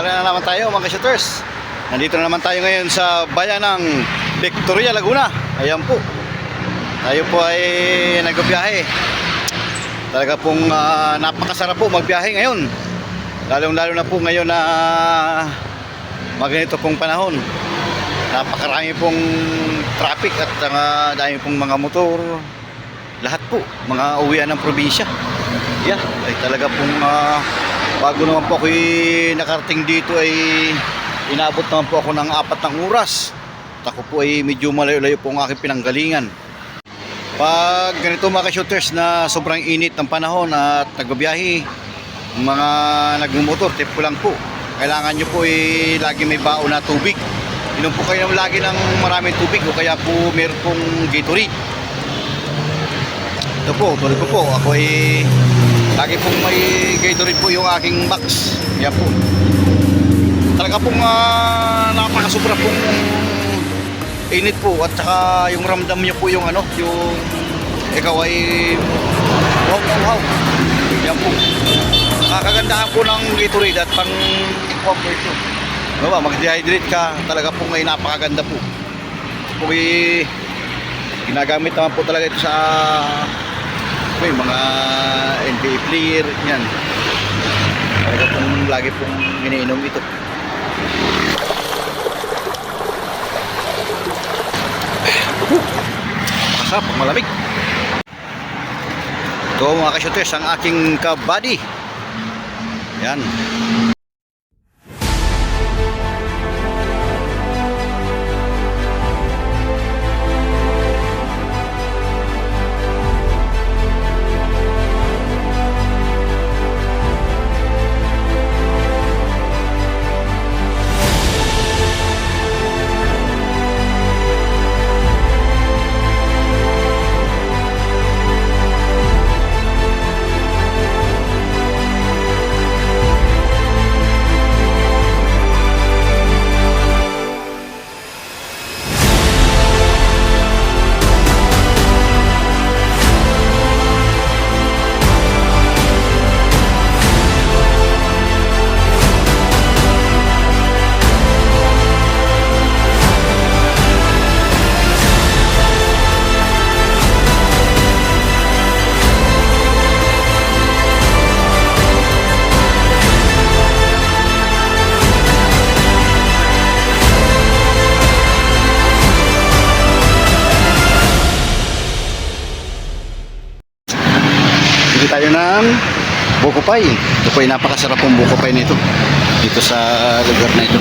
Sala na naman tayo mga shooters. Nandito na naman tayo ngayon sa bayan ng Victoria, Laguna. Ayan po. Tayo po ay nagbiyahe. Talaga pong napakasarap po magbiyahe ngayon. Lalong-lalo na po ngayon na maganito pong panahon. Napakarami pong traffic at dami pong mga motor. Lahat po, mga uwian ng probinsya. Yeah, ay talaga pong bago naman po ako nakarating dito ay inabot naman po ako ng 4 oras. At ako po ay medyo malayo-layo po ang aking pinanggalingan. Pag ganito mga shooters na sobrang init ng panahon at nagbabiyahe, mga nagmumotor, tip ko lang po, kailangan nyo po ay lagi may baon na tubig. Inom po kayo lagi ng maraming tubig o kaya po meron pong Gatorade. Ito po, tuloy ko po, ako ay lagi pong may Gatorade po yung aking box. Yan po. Talaga pong napakasubra pong init po at saka yung ramdam nyo po yung yung ikaw ay wow. Yan po. Kakagandahan po ng Gatorade at pang comfort po. Diba, mag-dehydrate ka, talaga po ngayon napakaganda po. Po ginagamit naman po talaga ito sa mga NBA player, yan. Talaga pong lagi pong iniinom ito. Masarap, malamig. Ito mga ka-shooters, ang aking kabady. Yan. Bili tayo ng buko pie. Ito po ay napakasarap pong buko pie nito dito sa lugar na ito.